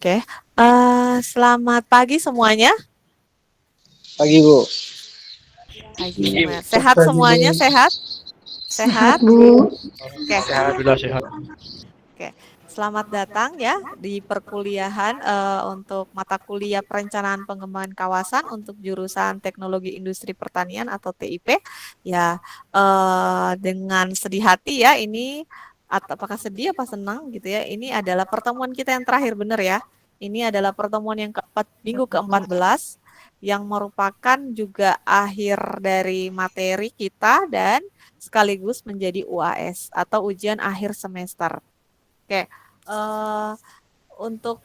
Oke, selamat pagi semuanya. Pagi, Bu. Pagi semuanya. Sehat semuanya, sehat? Sehat, Sehat? Bu. Oke, Alhamdulillah sehat. oke. Selamat datang ya di perkuliahan untuk mata kuliah perencanaan pengembangan kawasan untuk jurusan Teknologi Industri Pertanian atau TIP. Ya, dengan sedih hati ya ini, apakah sedih apa senang gitu ya? Ini adalah pertemuan kita yang terakhir, bener ya? Ini adalah pertemuan yang keempat, minggu ke-14 yang merupakan juga akhir dari materi kita dan sekaligus menjadi UAS atau ujian akhir semester. Oke, untuk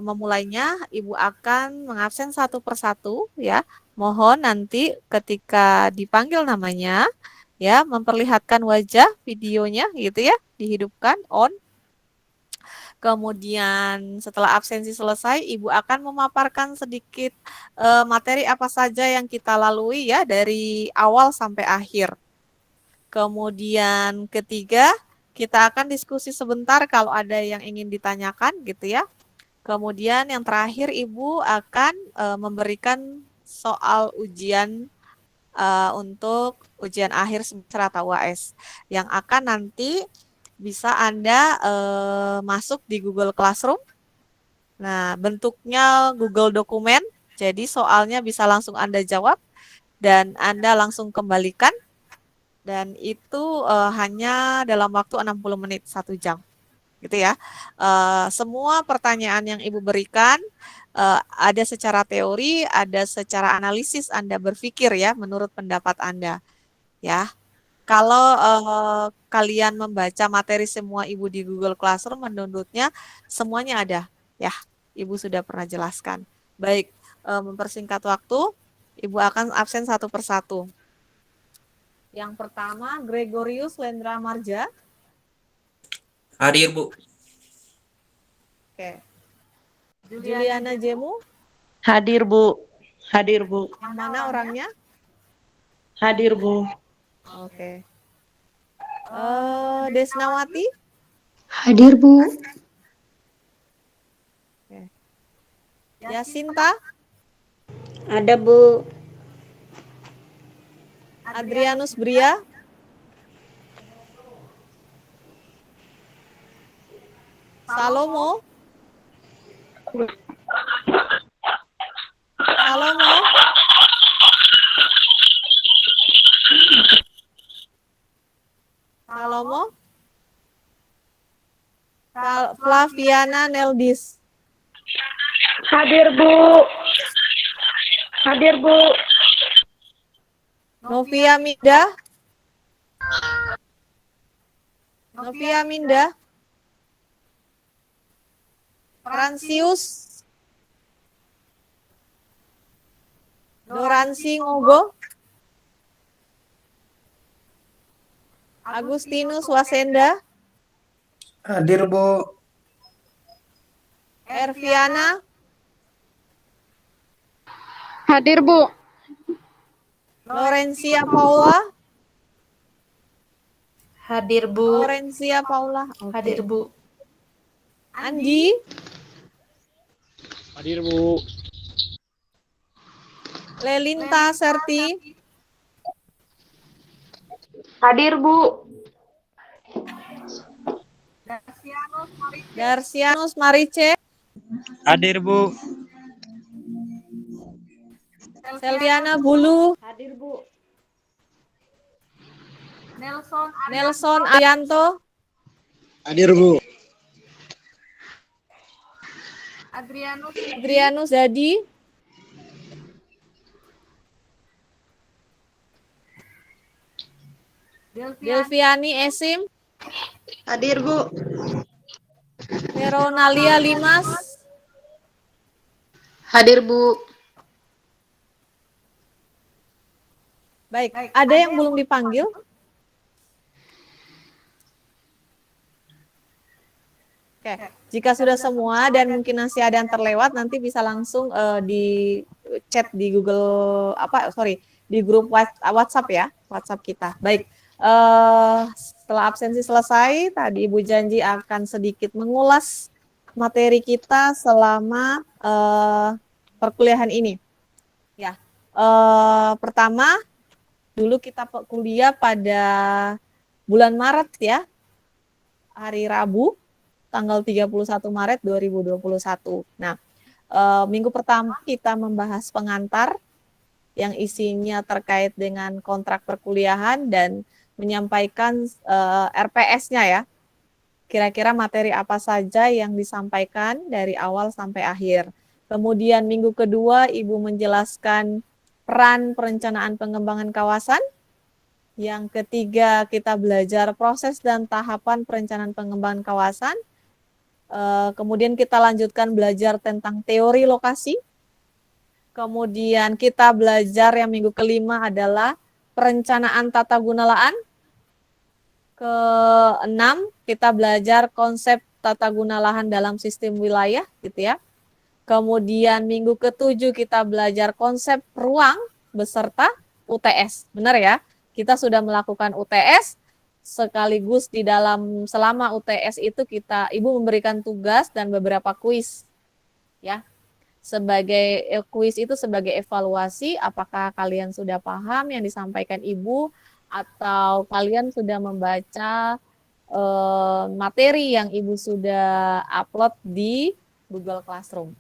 memulainya, Ibu akan mengabsen satu persatu ya. Mohon nanti ketika dipanggil namanya, ya memperlihatkan wajah videonya gitu ya, dihidupkan on. Kemudian setelah absensi selesai, Ibu akan memaparkan sedikit materi apa saja yang kita lalui ya dari awal sampai akhir. Kemudian ketiga, kita akan diskusi sebentar kalau ada yang ingin ditanyakan gitu ya. Kemudian yang terakhir Ibu akan memberikan soal ujian untuk ujian akhir semester atau UAS yang akan nanti bisa Anda masuk di Google Classroom. Nah, bentuknya Google Dokumen, jadi soalnya bisa langsung Anda jawab dan Anda langsung kembalikan. Dan itu hanya dalam waktu 60 menit, 1 jam. Gitu ya. Semua pertanyaan yang Ibu berikan ada secara teori, ada secara analisis Anda berpikir ya, menurut pendapat Anda. Ya. Kalau kalian membaca materi semua Ibu di Google Classroom, mendownloadnya semuanya ada. Ya, Ibu sudah pernah jelaskan. Baik, mempersingkat waktu, Ibu akan absen satu persatu. Yang pertama, Gregorius Lendra Marja. Hadir, Bu. Oke. Juliana Jemu. Hadir, Bu. Hadir, Bu. Yang mana orangnya? Hadir, Bu. Oke. Desnawati. Hadir, Bu. Oke. Yasinta. Ada, Bu. Adrianus Bria. Salomo. Salomo. Salomo. Flaviana Neldis. Hadir, Bu. Hadir, Bu. Novia Minda. Novia Minda. Fransius. Doransi Ngogo. Agustinus Wasenda. Hadir, Bu. Erviana. Hadir, Bu. Lorencia Paula. Hadir, Bu. Lorencia Paula. Oke. Hadir, Bu. Andi. Hadir, Bu. Lelinta Serti. Hadir, Bu. Darsianus Marice. Hadir, Bu. Selviana Bulu. Hadir, Bu. Nelson Arianto. Hadir, Bu. Adrianus Dadi. Delviani Esim. Hadir, Bu. Veronalia Limas. Hadir, Bu. Baik, ada yang belum dipanggil? Oke, jika sudah semua dan mungkin masih ada yang terlewat, nanti bisa langsung di chat di Google di grup WhatsApp ya, WhatsApp kita. Baik, setelah absensi selesai, tadi Ibu janji akan sedikit mengulas materi kita selama perkuliahan ini. Ya, pertama dulu kita kuliah pada bulan Maret ya, hari Rabu, tanggal 31 Maret 2021. Nah, minggu pertama kita membahas pengantar yang isinya terkait dengan kontrak perkuliahan dan menyampaikan RPS-nya ya. Kira-kira materi apa saja yang disampaikan dari awal sampai akhir. Kemudian minggu kedua Ibu menjelaskan peran perencanaan pengembangan kawasan. Yang ketiga kita belajar proses dan tahapan perencanaan pengembangan kawasan. Kemudian kita lanjutkan belajar tentang teori lokasi. Kemudian kita belajar yang minggu kelima adalah perencanaan tata guna lahan. Keenam, kita belajar konsep tata guna lahan dalam sistem wilayah, gitu ya. Kemudian minggu ketujuh kita belajar konsep ruang beserta UTS. Benar ya? Kita sudah melakukan UTS, sekaligus di dalam selama UTS itu Ibu memberikan tugas dan beberapa kuis. Ya. Sebagai kuis itu sebagai evaluasi apakah kalian sudah paham yang disampaikan Ibu atau kalian sudah membaca materi yang Ibu sudah upload di Google Classroom.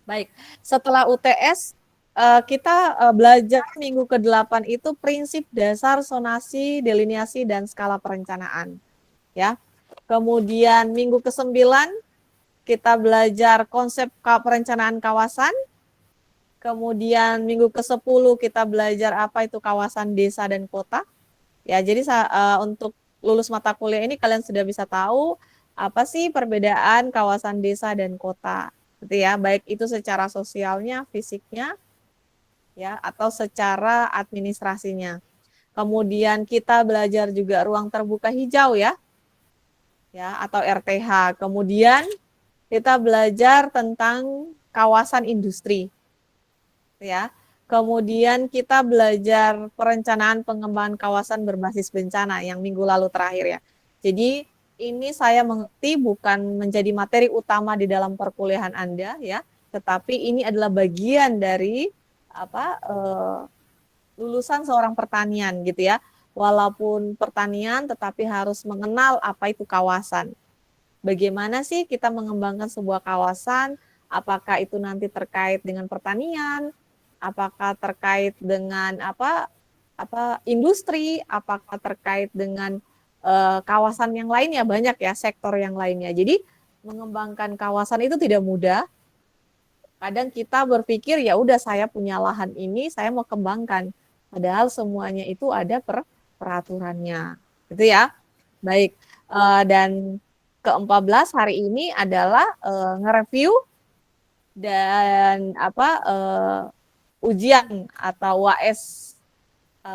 Baik, setelah UTS kita belajar minggu ke-8 itu prinsip dasar zonasi, delineasi, dan skala perencanaan. Ya. Kemudian minggu ke-9 kita belajar konsep perencanaan kawasan. Kemudian minggu ke-10 kita belajar apa itu kawasan desa dan kota. Ya, jadi untuk lulus mata kuliah ini kalian sudah bisa tahu apa sih perbedaan kawasan desa dan kota. Gitu ya, baik itu secara sosialnya, fisiknya, ya, atau secara administrasinya. Kemudian kita belajar juga ruang terbuka hijau ya, atau RTH. Kemudian kita belajar tentang kawasan industri, ya. Kemudian kita belajar perencanaan pengembangan kawasan berbasis bencana yang minggu lalu terakhir ya. Jadi ini saya mengerti bukan menjadi materi utama di dalam perkuliahan Anda ya, tetapi ini adalah bagian dari lulusan seorang pertanian gitu ya. Walaupun pertanian tetapi harus mengenal apa itu kawasan. Bagaimana sih kita mengembangkan sebuah kawasan? Apakah itu nanti terkait dengan pertanian? Apakah terkait dengan industri? Apakah terkait dengan kawasan yang lainnya? Banyak ya sektor yang lainnya. Jadi mengembangkan kawasan itu tidak mudah. Kadang kita berpikir ya udah saya punya lahan ini, saya mau kembangkan. Padahal semuanya itu ada peraturannya, gitu ya. Baik, dan ke-14 hari ini adalah nge-review dan ujian atau UAS,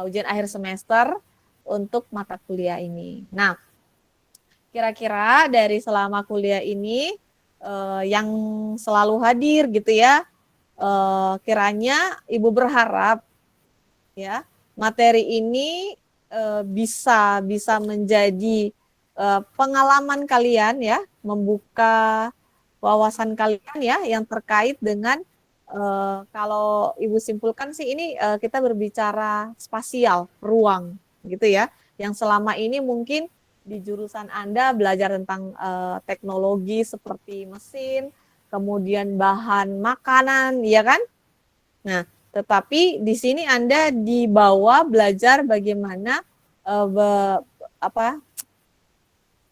ujian akhir semester untuk mata kuliah ini. Nah, kira-kira dari selama kuliah ini yang selalu hadir gitu ya, kiranya Ibu berharap ya materi ini bisa menjadi pengalaman kalian ya, membuka wawasan kalian ya yang terkait dengan kalau Ibu simpulkan sih ini kita berbicara spasial, ruang gitu ya, yang selama ini mungkin di jurusan Anda belajar tentang teknologi seperti mesin, kemudian bahan makanan, ya kan? Nah, tetapi di sini Anda dibawa belajar bagaimana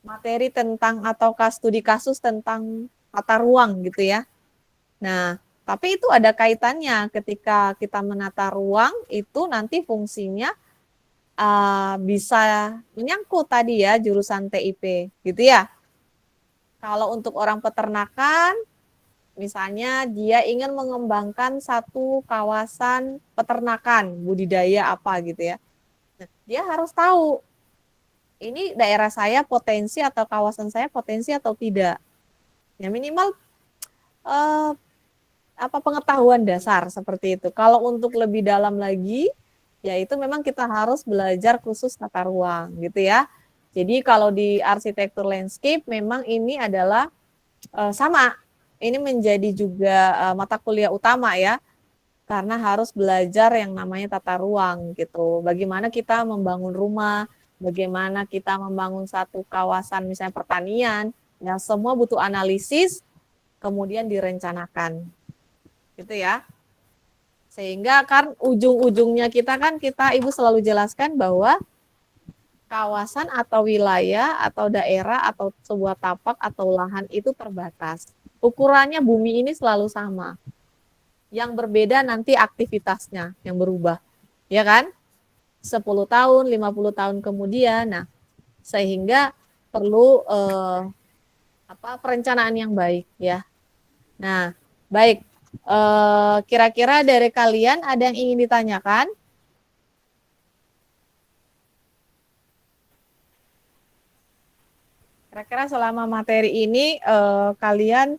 materi tentang atau studi kasus tentang tata ruang gitu ya. Nah, tapi itu ada kaitannya ketika kita menata ruang itu nanti fungsinya bisa menyangkut tadi ya jurusan TIP gitu ya. Kalau untuk orang peternakan, misalnya dia ingin mengembangkan satu kawasan peternakan, budidaya apa gitu ya. Nah, dia harus tahu ini daerah saya potensi atau kawasan saya potensi atau tidak. Ya minimal pengetahuan dasar seperti itu. Kalau untuk lebih dalam lagi, ya itu memang kita harus belajar khusus tata ruang gitu ya. Jadi kalau di arsitektur landscape memang ini adalah sama, ini menjadi juga mata kuliah utama ya, karena harus belajar yang namanya tata ruang gitu. Bagaimana kita membangun rumah, bagaimana kita membangun satu kawasan misalnya pertanian, yang semua butuh analisis, kemudian direncanakan. Gitu ya. Sehingga kan ujung-ujungnya kita Ibu selalu jelaskan bahwa kawasan atau wilayah atau daerah atau sebuah tapak atau lahan itu terbatas. Ukurannya bumi ini selalu sama. Yang berbeda nanti aktivitasnya yang berubah. Ya kan? 10 tahun, 50 tahun kemudian. Nah, sehingga perlu perencanaan yang baik ya. Nah, baik. Kira-kira dari kalian ada yang ingin ditanyakan? Kira-kira selama materi ini kalian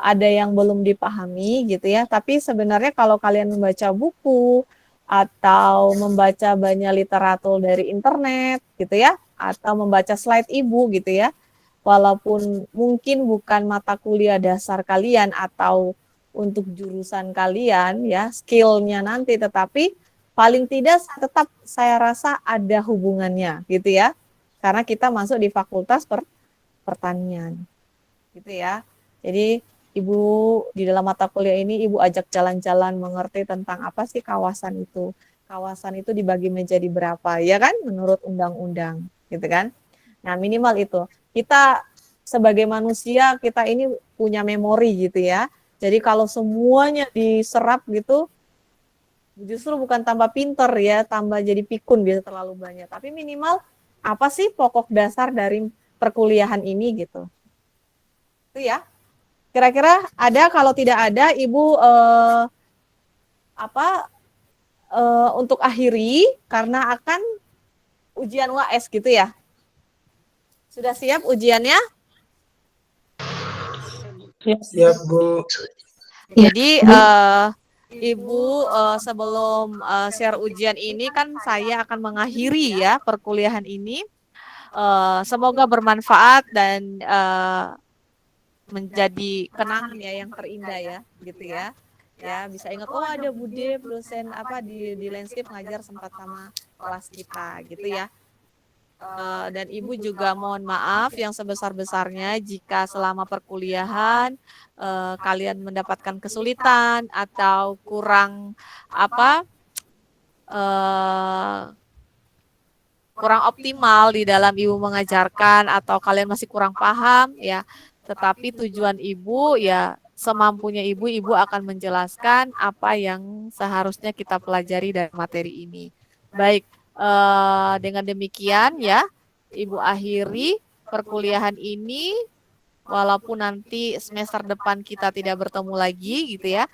ada yang belum dipahami gitu ya. Tapi sebenarnya kalau kalian membaca buku atau membaca banyak literatur dari internet gitu ya, atau membaca slide ibu gitu ya, walaupun mungkin bukan mata kuliah dasar kalian atau untuk jurusan kalian ya, skillnya nanti, tetapi paling tidak tetap saya rasa ada hubungannya gitu ya. Karena kita masuk di fakultas pertanian. Gitu ya. Jadi Ibu di dalam mata kuliah ini Ibu ajak jalan-jalan mengerti tentang apa sih kawasan itu. Kawasan itu dibagi menjadi berapa, ya kan? Menurut undang-undang, gitu kan? Nah, minimal itu. Kita sebagai manusia kita ini punya memori gitu ya. Jadi kalau semuanya diserap gitu justru bukan tambah pinter ya, tambah jadi pikun biasa terlalu banyak. Tapi minimal apa sih pokok dasar dari perkuliahan ini gitu. Itu ya. Kira-kira ada, kalau tidak ada Ibu untuk akhiri karena akan ujian UAS gitu ya. Sudah siap ujiannya? Siap, Bu. Jadi Ibu sebelum share ujian ini kan saya akan mengakhiri ya perkuliahan ini. Semoga bermanfaat dan menjadi kenangan ya yang terindah ya, gitu ya. Ya, bisa ingat oh ada Bude dosen di landscape ngajar sempat sama kelas kita gitu ya. Dan Ibu juga mohon maaf yang sebesar-besarnya jika selama perkuliahan kalian mendapatkan kesulitan atau kurang kurang optimal di dalam Ibu mengajarkan atau kalian masih kurang paham ya. Tetapi tujuan Ibu ya semampunya Ibu akan menjelaskan apa yang seharusnya kita pelajari dari materi ini. Baik, dengan demikian ya, Ibu akhiri perkuliahan ini, walaupun nanti semester depan kita tidak bertemu lagi gitu ya.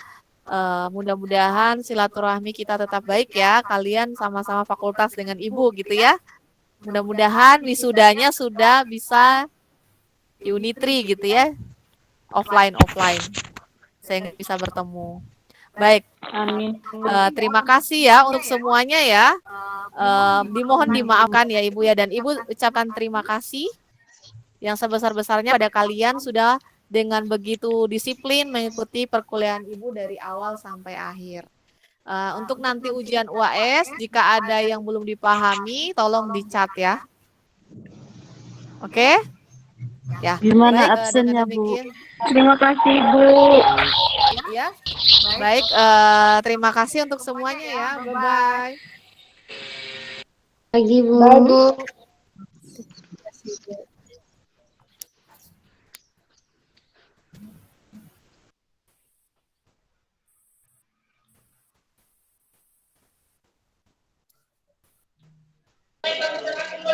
Mudah-mudahan silaturahmi kita tetap baik ya, kalian sama-sama fakultas dengan Ibu gitu ya. Mudah-mudahan wisudanya sudah bisa Unitri gitu ya, offline sehingga bisa bertemu. Baik, Amin. terima kasih ya untuk semuanya ya. Dimohon dimaafkan ya Ibu ya, dan Ibu ucapkan terima kasih yang sebesar-besarnya pada kalian sudah dengan begitu disiplin mengikuti perkuliahan Ibu dari awal sampai akhir. Untuk nanti ujian UAS, jika ada yang belum dipahami, tolong dicat ya. Oke? Ya. Gimana Baik, absennya, dengan Bu? demikian, Terima kasih, Bu. ya. Baik, terima kasih untuk semuanya ya. Bye-bye. Pagi, Bu.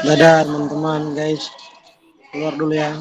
Dadah teman-teman, guys. Keluar dulu ya.